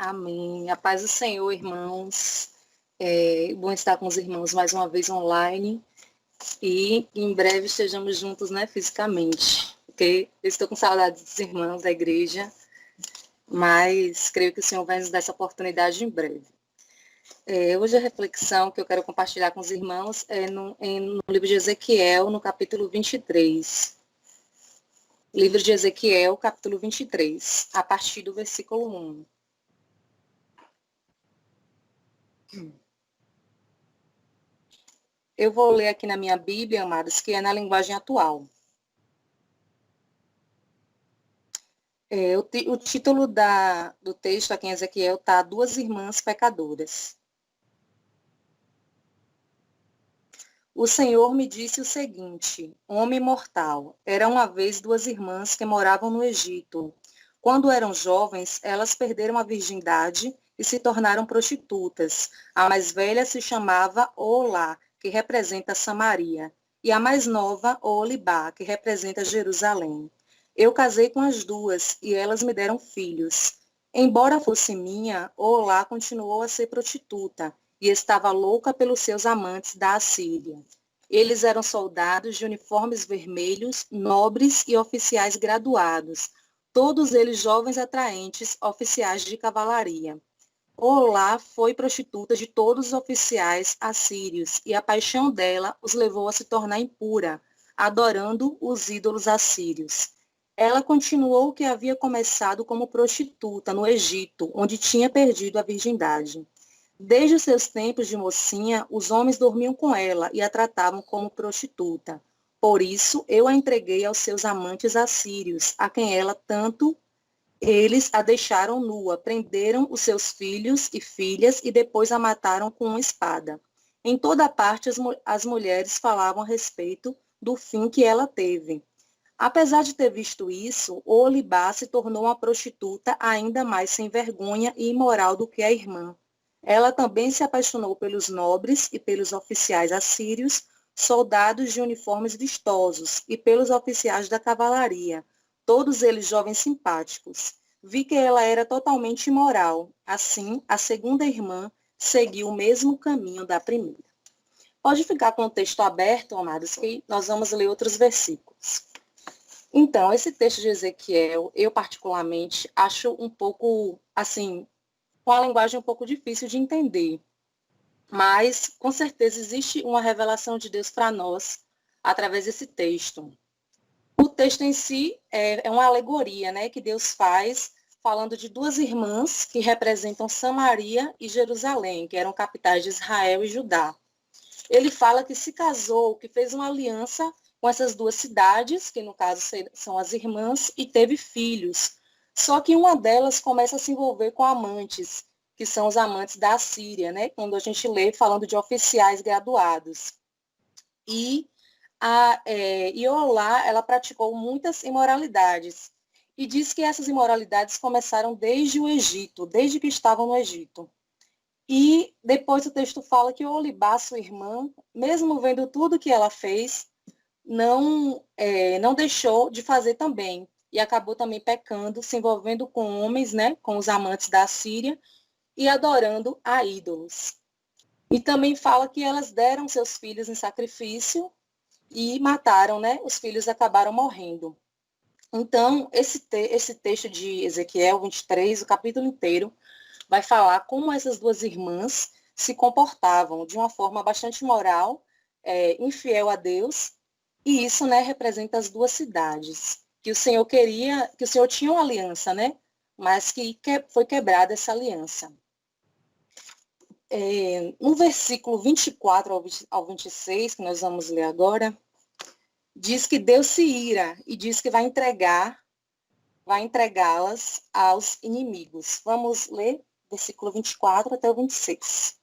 Amém. A paz do Senhor, irmãos. Bom estar com os irmãos mais uma vez online e em breve estejamos juntos, né, fisicamente. Porque eu estou com saudade dos irmãos da igreja, mas creio que o Senhor vai nos dar essa oportunidade em breve. Hoje a reflexão que eu quero compartilhar com os irmãos é no livro de Ezequiel, no capítulo 23. Livro de Ezequiel, capítulo 23, a partir do versículo 1. Eu vou ler aqui na minha Bíblia, amados, que é na linguagem atual. O título do texto aqui em Ezequiel está Duas Irmãs Pecadoras. O Senhor me disse o seguinte: homem mortal, eram uma vez duas irmãs que moravam no Egito. Quando eram jovens, elas perderam a virgindade e se tornaram prostitutas. A mais velha se chamava Olá, que representa Samaria, e a mais nova, Olibá, que representa Jerusalém. Eu casei com as duas, e elas me deram filhos. Embora fosse minha, Olá continuou a ser prostituta, e estava louca pelos seus amantes da Assíria. Eles eram soldados de uniformes vermelhos, nobres e oficiais graduados, todos eles jovens atraentes, oficiais de cavalaria. Olá foi prostituta de todos os oficiais assírios, e a paixão dela os levou a se tornar impura, adorando os ídolos assírios. Ela continuou o que havia começado como prostituta no Egito, onde tinha perdido a virgindade. Desde os seus tempos de mocinha, os homens dormiam com ela e a tratavam como prostituta. Por isso, eu a entreguei aos seus amantes assírios, a quem ela tanto eles a deixaram nua, prenderam os seus filhos e filhas e depois a mataram com uma espada. Em toda parte as mulheres falavam a respeito do fim que ela teve. Apesar de ter visto isso, Olibá se tornou uma prostituta ainda mais sem vergonha e imoral do que a irmã. Ela também se apaixonou pelos nobres e pelos oficiais assírios, soldados de uniformes vistosos, e pelos oficiais da cavalaria, todos eles jovens simpáticos. Vi que ela era totalmente imoral. Assim, a segunda irmã seguiu o mesmo caminho da primeira. Pode ficar com o texto aberto, amados, que nós vamos ler outros versículos. Então, esse texto de Ezequiel, eu particularmente acho um pouco, assim, com a linguagem um pouco difícil de entender. Mas, com certeza, existe uma revelação de Deus para nós através desse texto. O texto em si é uma alegoria, né, que Deus faz falando de duas irmãs que representam Samaria e Jerusalém, que eram capitais de Israel e Judá. Ele fala que se casou, que fez uma aliança com essas duas cidades, que no caso são as irmãs, e teve filhos. Só que uma delas começa a se envolver com amantes, que são os amantes da Assíria, né, quando a gente lê falando de oficiais graduados. E Olá, ela praticou muitas imoralidades. E diz que essas imoralidades começaram desde o Egito, desde que estavam no Egito. E depois o texto fala que Olibá, sua irmã, mesmo vendo tudo que ela fez, não deixou de fazer também. E acabou também pecando, se envolvendo com homens, né, com os amantes da Síria, e adorando a ídolos. E também fala que elas deram seus filhos em sacrifício e mataram, né? Os filhos acabaram morrendo. Então, esse texto de Ezequiel 23, o capítulo inteiro, vai falar como essas duas irmãs se comportavam de uma forma bastante imoral, infiel a Deus, e isso, né, representa as duas cidades, que o Senhor queria, que o Senhor tinha uma aliança, né, mas que foi quebrada essa aliança. No versículo 24 ao 26, que nós vamos ler agora, diz que Deus se ira e diz que vai entregá-las aos inimigos. Vamos ler versículo 24 até o 26.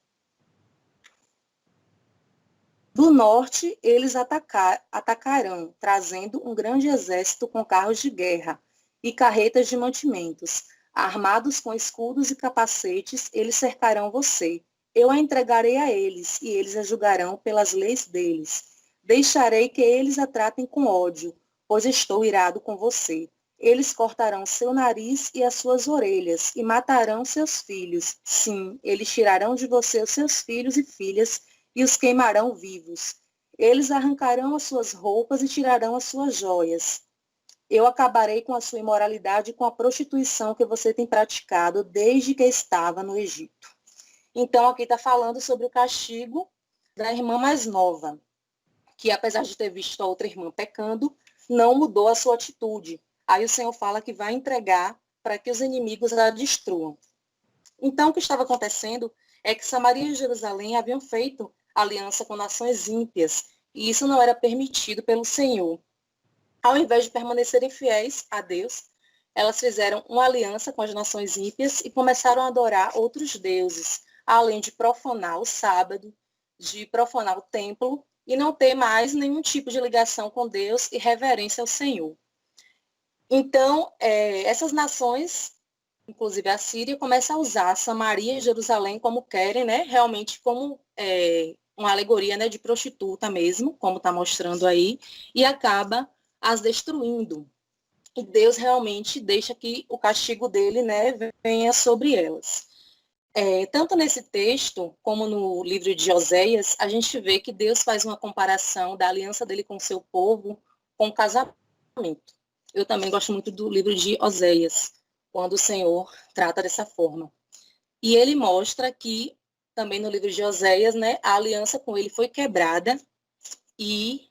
Do norte, eles atacarão, trazendo um grande exército com carros de guerra e carretas de mantimentos. Armados com escudos e capacetes, eles cercarão você. Eu a entregarei a eles, e eles a julgarão pelas leis deles. Deixarei que eles a tratem com ódio, pois estou irado com você. Eles cortarão seu nariz e as suas orelhas, e matarão seus filhos. Sim, eles tirarão de você os seus filhos e filhas, e os queimarão vivos. Eles arrancarão as suas roupas e tirarão as suas joias. Eu acabarei com a sua imoralidade e com a prostituição que você tem praticado desde que estava no Egito. Então, aqui está falando sobre o castigo da irmã mais nova, que apesar de ter visto a outra irmã pecando, não mudou a sua atitude. Aí o Senhor fala que vai entregar para que os inimigos a destruam. Então, o que estava acontecendo é que Samaria e Jerusalém haviam feito aliança com nações ímpias, e isso não era permitido pelo Senhor. Ao invés de permanecerem fiéis a Deus, elas fizeram uma aliança com as nações ímpias e começaram a adorar outros deuses, além de profanar o sábado, de profanar o templo e não ter mais nenhum tipo de ligação com Deus e reverência ao Senhor. Então, essas nações, inclusive a Síria, começam a usar Samaria e Jerusalém como querem, né? Realmente como uma alegoria, né, de prostituta mesmo, como está mostrando aí, e acaba as destruindo. E Deus realmente deixa que o castigo dele, né, venha sobre elas. Tanto nesse texto, como no livro de Oséias, a gente vê que Deus faz uma comparação da aliança dele com o seu povo com o casamento. Eu também gosto muito do livro de Oséias, quando o Senhor trata dessa forma. E ele mostra que, também no livro de Oséias, né, a aliança com ele foi quebrada e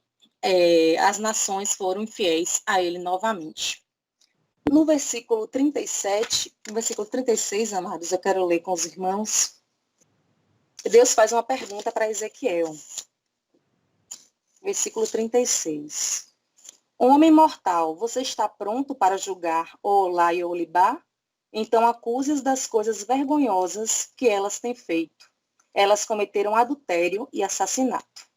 as nações foram infiéis a ele novamente. No versículo 37, no versículo 36, amados, eu quero ler com os irmãos. Deus faz uma pergunta para Ezequiel. Versículo 36. Homem mortal, você está pronto para julgar Olá e Olibá? Então acuse-as das coisas vergonhosas que elas têm feito. Elas cometeram adultério e assassinato.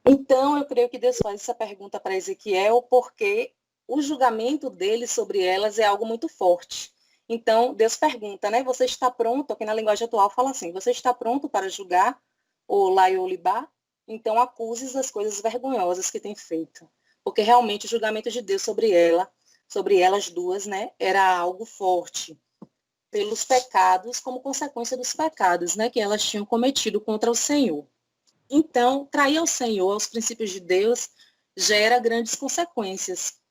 Então, eu creio que Deus faz essa pergunta para Ezequiel porque o julgamento dele sobre elas é algo muito forte. Então, Deus pergunta, né? Você está pronto? Aqui na linguagem atual fala assim, você está pronto para julgar Olá e Olibá? Então, acuse das coisas vergonhosas que tem feito. Porque realmente o julgamento de Deus sobre elas duas, né? Era algo forte. Pelos pecados, como consequência dos pecados, né? Que elas tinham cometido contra o Senhor. Então, trair ao Senhor, aos princípios de Deus, gera grandes consequências.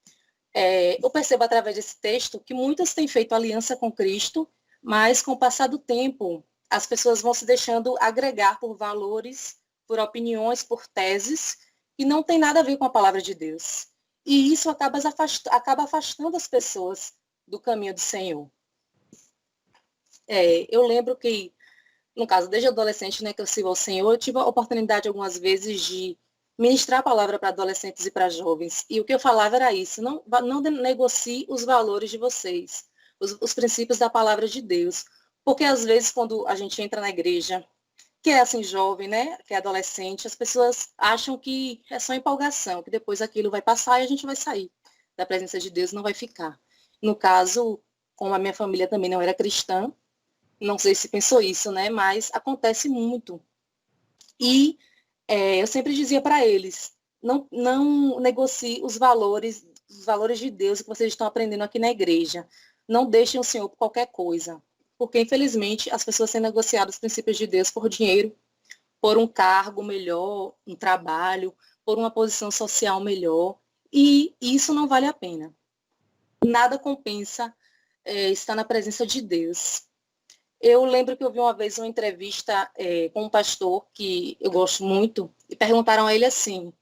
Eu percebo através desse texto que muitas têm feito aliança com Cristo, mas com o passar do tempo, as pessoas vão se deixando agregar por valores, por opiniões, por teses, que não tem nada a ver com a palavra de Deus. E isso acaba afastando as pessoas do caminho do Senhor. Eu lembro que no caso, desde adolescente, né, que eu sirvo ao Senhor, eu tive a oportunidade algumas vezes de ministrar a palavra para adolescentes e para jovens. E o que eu falava era isso, não negocie os valores de vocês, os princípios da palavra de Deus. Porque às vezes quando a gente entra na igreja, que é assim jovem, né, que é adolescente, as pessoas acham que é só empolgação, que depois aquilo vai passar e a gente vai sair da presença de Deus, não vai ficar. No caso, como a minha família também não era cristã, não sei se pensou isso, né? Mas acontece muito. E eu sempre dizia para eles, não negocie os valores de Deus que vocês estão aprendendo aqui na igreja. Não deixem o Senhor por qualquer coisa. Porque, infelizmente, as pessoas têm negociado os princípios de Deus por dinheiro, por um cargo melhor, um trabalho, por uma posição social melhor. E isso não vale a pena. Nada compensa estar na presença de Deus. Eu lembro que eu vi uma vez uma entrevista com um pastor que eu gosto muito e perguntaram a ele assim,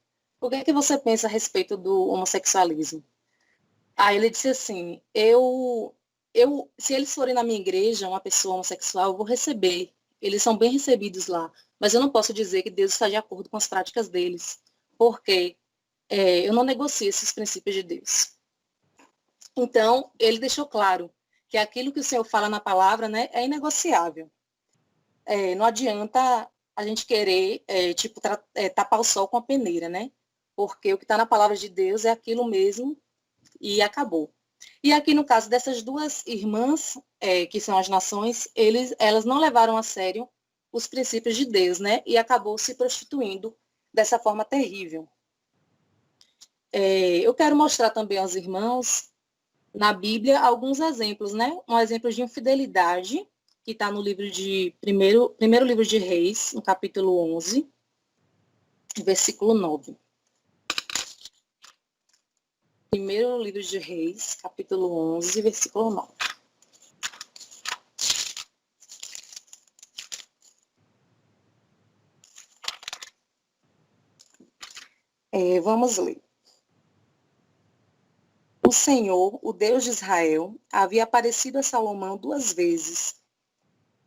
o que é que você pensa a respeito do homossexualismo? Aí ele disse assim, se eles forem na minha igreja, uma pessoa homossexual, eu vou receber. Eles são bem recebidos lá, mas eu não posso dizer que Deus está de acordo com as práticas deles, porque eu não negocio esses princípios de Deus. Então, ele deixou claro que aquilo que o Senhor fala na palavra, né, é inegociável. Não adianta a gente querer, tapar o sol com a peneira, né? Porque o que está na palavra de Deus é aquilo mesmo e acabou. E aqui no caso dessas duas irmãs, que são as nações, elas não levaram a sério os princípios de Deus, né? E acabou se prostituindo dessa forma terrível. Eu quero mostrar também aos irmãos na Bíblia alguns exemplos, né? Um exemplo de infidelidade, que está no livro de primeiro livro de Reis, no capítulo 11, versículo 9. Primeiro livro de Reis, capítulo 11, versículo 9. Vamos ler. O Senhor, o Deus de Israel, havia aparecido a Salomão 2 vezes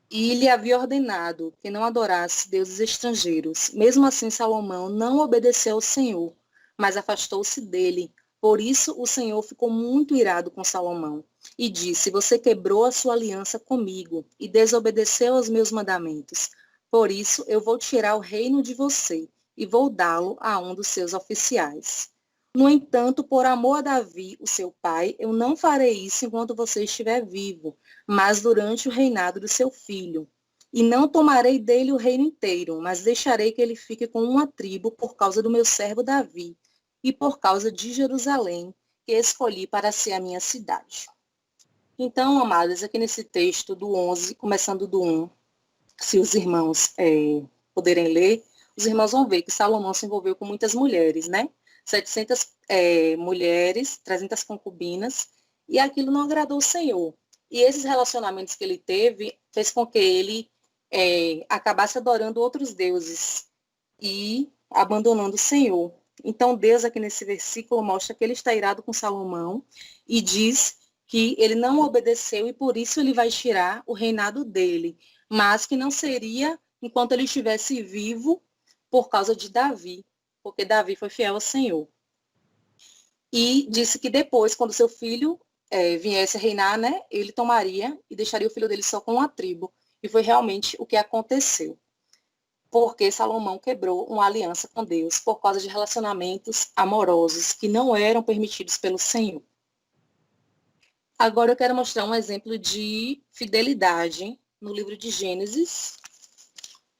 e lhe havia ordenado que não adorasse deuses estrangeiros. Mesmo assim, Salomão não obedeceu ao Senhor, mas afastou-se dele. Por isso, o Senhor ficou muito irado com Salomão e disse: Você quebrou a sua aliança comigo e desobedeceu aos meus mandamentos. Por isso, eu vou tirar o reino de você e vou dá-lo a um dos seus oficiais. No entanto, por amor a Davi, o seu pai, eu não farei isso enquanto você estiver vivo, mas durante o reinado do seu filho. E não tomarei dele o reino inteiro, mas deixarei que ele fique com uma tribo por causa do meu servo Davi e por causa de Jerusalém, que escolhi para ser a minha cidade. Então, amados, aqui nesse texto do 11, começando do 1, se os irmãos poderem ler, os irmãos vão ver que Salomão se envolveu com muitas mulheres, né? 700 mulheres, 300 concubinas, e aquilo não agradou o Senhor. E esses relacionamentos que ele teve fez com que ele acabasse adorando outros deuses e abandonando o Senhor. Então, Deus, aqui nesse versículo, mostra que ele está irado com Salomão e diz que ele não obedeceu e por isso ele vai tirar o reinado dele, mas que não seria enquanto ele estivesse vivo por causa de Davi, porque Davi foi fiel ao Senhor. E disse que depois, quando seu filho viesse a reinar, né, ele tomaria e deixaria o filho dele só com uma tribo. E foi realmente o que aconteceu. Porque Salomão quebrou uma aliança com Deus por causa de relacionamentos amorosos que não eram permitidos pelo Senhor. Agora eu quero mostrar um exemplo de fidelidade no livro de Gênesis,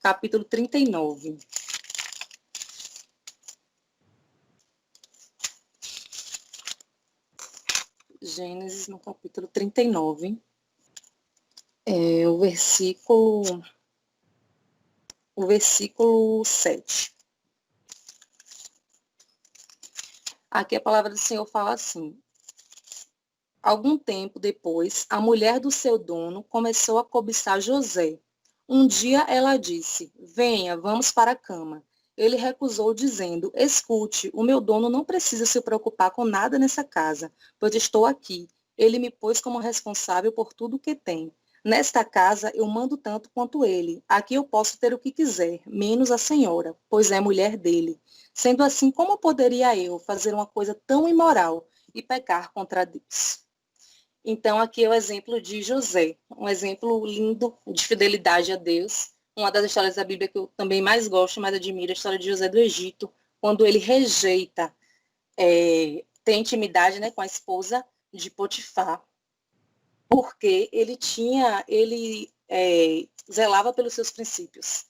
capítulo 39. Gênesis, no capítulo 39, o versículo 7. Aqui a palavra do Senhor fala assim: Algum tempo depois, a mulher do seu dono começou a cobiçar José. Um dia ela disse: Venha, vamos para a cama. Ele recusou, dizendo: Escute, o meu dono não precisa se preocupar com nada nessa casa, pois estou aqui. Ele me pôs como responsável por tudo o que tem. Nesta casa eu mando tanto quanto ele. Aqui eu posso ter o que quiser, menos a senhora, pois é mulher dele. Sendo assim, como poderia eu fazer uma coisa tão imoral e pecar contra Deus? Então, aqui é o exemplo de José, um exemplo lindo de fidelidade a Deus. Uma das histórias da Bíblia que eu também mais gosto, mais admiro, é a história de José do Egito, quando ele rejeita ter intimidade, né, com a esposa de Potifar, porque ele zelava pelos seus princípios.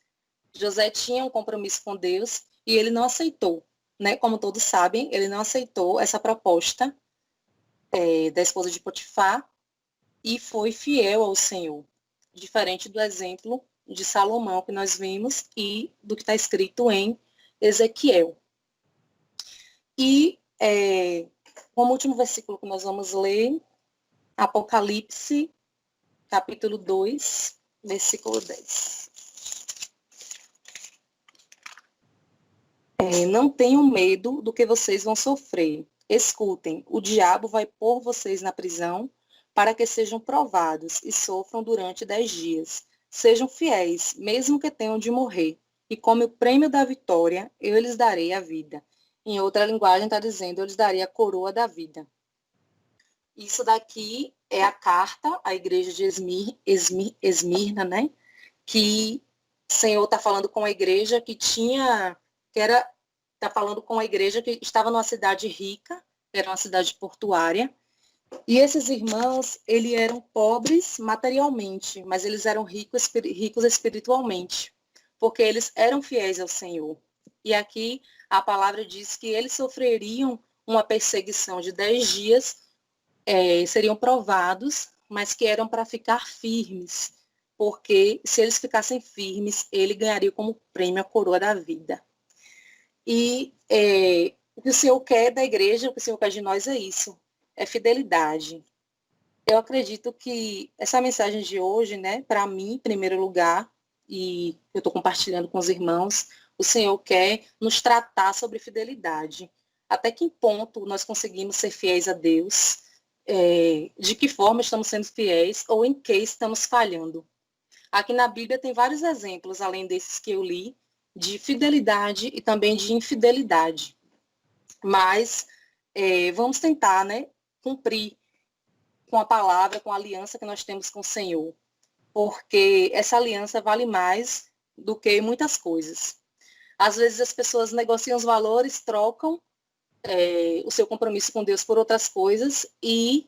José tinha um compromisso com Deus e ele não aceitou, né? Como todos sabem, ele não aceitou essa proposta da esposa de Potifar e foi fiel ao Senhor, diferente do exemplo de Salomão que nós vimos e do que está escrito em Ezequiel. E como último versículo que nós vamos ler, Apocalipse, capítulo 2, versículo 10. Não tenham medo do que vocês vão sofrer. Escutem, o diabo vai pôr vocês na prisão para que sejam provados e sofram durante 10 dias. Sejam fiéis, mesmo que tenham de morrer, e como o prêmio da vitória, eu lhes darei a vida. Em outra linguagem está dizendo, eu lhes darei a coroa da vida. Isso daqui é a carta à igreja de Esmirna, né? Que o Senhor está falando com a igreja está falando com a igreja que estava numa cidade rica, era uma cidade portuária, e esses irmãos, eles eram pobres materialmente, mas eles eram ricos espiritualmente, porque eles eram fiéis ao Senhor. E aqui a palavra diz que eles sofreriam uma perseguição de 10 dias seriam provados, mas que eram para ficar firmes, porque se eles ficassem firmes, ele ganharia como prêmio a coroa da vida. E o que o Senhor quer da igreja, o que o Senhor quer de nós é isso, é fidelidade. Eu acredito que essa mensagem de hoje, né, para mim, em primeiro lugar, e eu estou compartilhando com os irmãos, o Senhor quer nos tratar sobre fidelidade. Até que ponto nós conseguimos ser fiéis a Deus, de que forma estamos sendo fiéis ou em que estamos falhando. Aqui na Bíblia tem vários exemplos, além desses que eu li, de fidelidade e também de infidelidade. Mas vamos tentar, né, cumprir com a palavra, com a aliança que nós temos com o Senhor, porque essa aliança vale mais do que muitas coisas. Às vezes as pessoas negociam os valores, trocam o seu compromisso com Deus por outras coisas e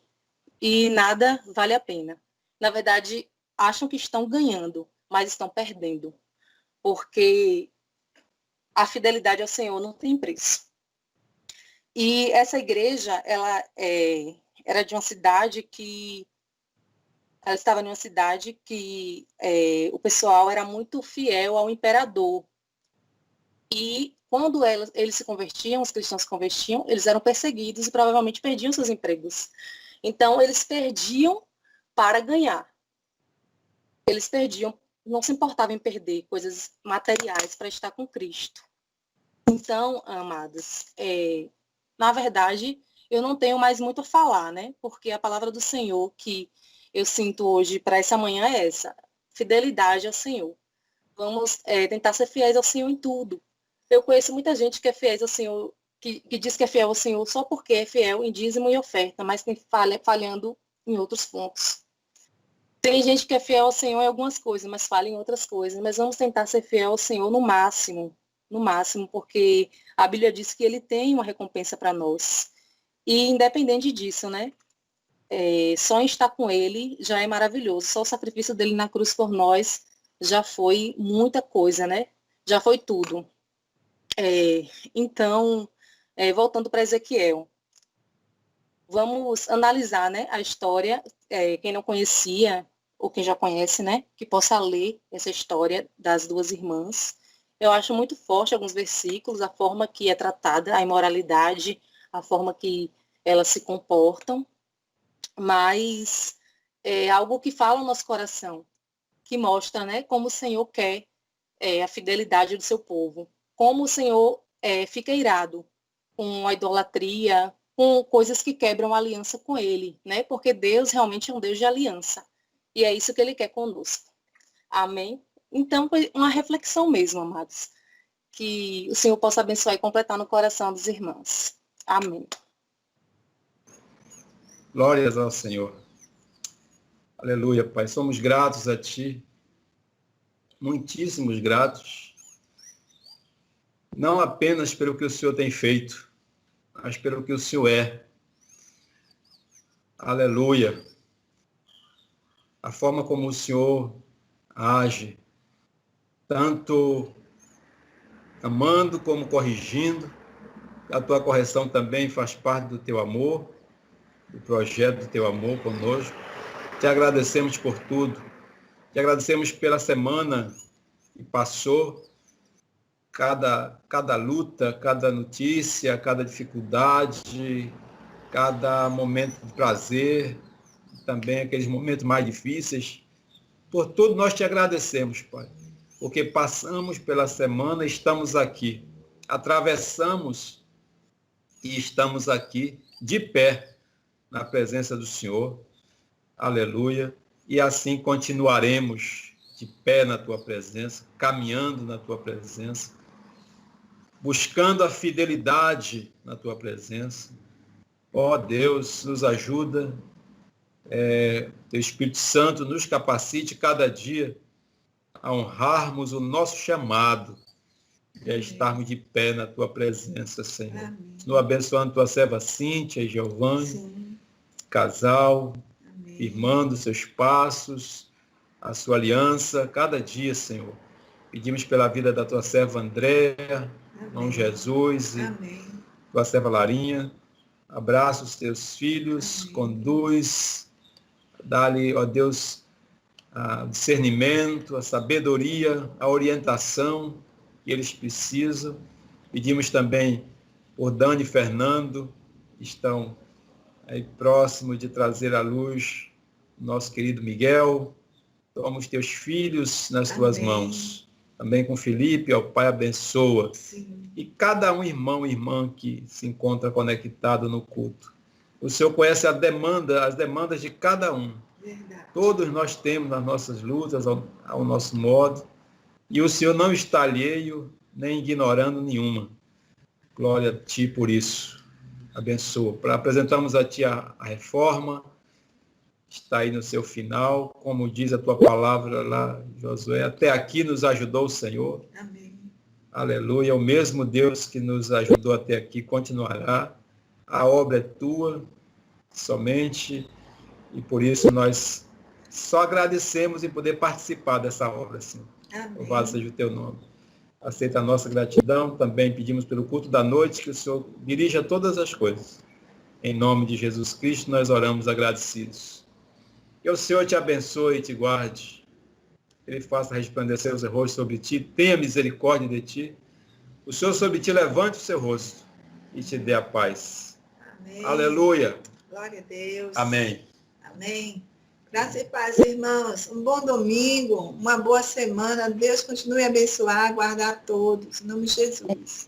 nada vale a pena. Na verdade, acham que estão ganhando, mas estão perdendo, porque a fidelidade ao Senhor não tem preço. E essa igreja, ela era de uma cidade que ela estava em uma cidade que o pessoal era muito fiel ao imperador. E quando eles se convertiam, os cristãos se convertiam, eles eram perseguidos e provavelmente perdiam seus empregos. Então, eles perdiam para ganhar. Eles perdiam, não se importavam em perder coisas materiais para estar com Cristo. Então, amados, na verdade, eu não tenho mais muito a falar, né? Porque a palavra do Senhor que eu sinto hoje para essa manhã é essa: fidelidade ao Senhor. Vamos tentar ser fiéis ao Senhor em tudo. Eu conheço muita gente que é fiel ao Senhor, que diz que é fiel ao Senhor só porque é fiel em dízimo e oferta, mas tem falhando em outros pontos. Tem gente que é fiel ao Senhor em algumas coisas, mas falha em outras coisas. Mas vamos tentar ser fiel ao Senhor no máximo, porque a Bíblia diz que ele tem uma recompensa para nós. E independente disso, né? Só em estar com ele já é maravilhoso. Só o sacrifício dele na cruz por nós já foi muita coisa, né? Já foi tudo. Então, voltando para Ezequiel, vamos analisar, né, a história. Quem não conhecia, ou quem já conhece, né, que possa ler essa história das duas irmãs. Eu acho muito forte alguns versículos, a forma que é tratada a imoralidade, a forma que elas se comportam, mas é algo que fala no nosso coração, que mostra, né, como o Senhor quer a fidelidade do seu povo, como o Senhor fica irado com a idolatria, com coisas que quebram a aliança com ele, né? Porque Deus realmente é um Deus de aliança. E é isso que ele quer conosco. Amém? Então, uma reflexão mesmo, amados. Que o Senhor possa abençoar e completar no coração dos irmãos. Amém. Glórias ao Senhor. Aleluia, Pai. Somos gratos a Ti, muitíssimos gratos, não apenas pelo que o Senhor tem feito, mas pelo que o Senhor é. Aleluia. A forma como o Senhor age, tanto amando como corrigindo. A tua correção também faz parte do teu amor, do projeto do teu amor conosco. Te agradecemos por tudo. Te agradecemos pela semana que passou, cada luta, cada notícia, cada dificuldade, cada momento de prazer, também aqueles momentos mais difíceis. Por tudo nós te agradecemos, Pai, porque passamos pela semana e estamos aqui, atravessamos e estamos aqui de pé na presença do Senhor. Aleluia. E assim continuaremos de pé na tua presença, caminhando na tua presença, buscando a fidelidade na tua presença. Ó Deus, nos ajuda, teu Espírito Santo nos capacite cada dia a honrarmos o nosso chamado e a estarmos de pé na tua presença, Senhor. Amém. No abençoando tua serva Cíntia e Giovanni, casal, amém, firmando seus passos, a sua aliança, cada dia, Senhor. Pedimos pela vida da tua serva Andréa, irmão Jesus, e amém, tua serva Larinha, Abraça os teus filhos, conduz, dá-lhe, ó Deus, a discernimento, a sabedoria, a orientação que eles precisam. Pedimos também por Dani e Fernando, que estão aí próximos de trazer à luz nosso querido Miguel. Toma os teus filhos nas tuas mãos. Também com Felipe, ó Pai, abençoa. Sim. E cada um irmão e irmã que se encontra conectado no culto. O Senhor conhece as demandas de cada um. Verdade. Todos nós temos nas nossas lutas, ao nosso modo. E o Senhor não está alheio, nem ignorando nenhuma. Glória a Ti por isso. Abençoa. Apresentamos a Ti a reforma. Está aí no seu final. Como diz a Tua palavra lá, Josué. Até aqui nos ajudou o Senhor. Amém. Aleluia. O mesmo Deus que nos ajudou até aqui continuará. A obra é Tua, somente. E por isso nós só agradecemos em poder participar dessa obra, Senhor. Louvado seja o Teu nome. Aceita a nossa gratidão. Também pedimos pelo culto da noite que o Senhor dirija todas as coisas. Em nome de Jesus Cristo, nós oramos agradecidos. Que o Senhor te abençoe e te guarde. Ele faça resplandecer os rostos sobre ti, tenha misericórdia de ti. O Senhor sobre ti levante o seu rosto e te dê a paz. Amém. Aleluia. Glória a Deus. Amém. Amém. Graça e paz, irmãos. Um bom domingo, uma boa semana. Deus continue a abençoar, guardar todos. Em nome de Jesus.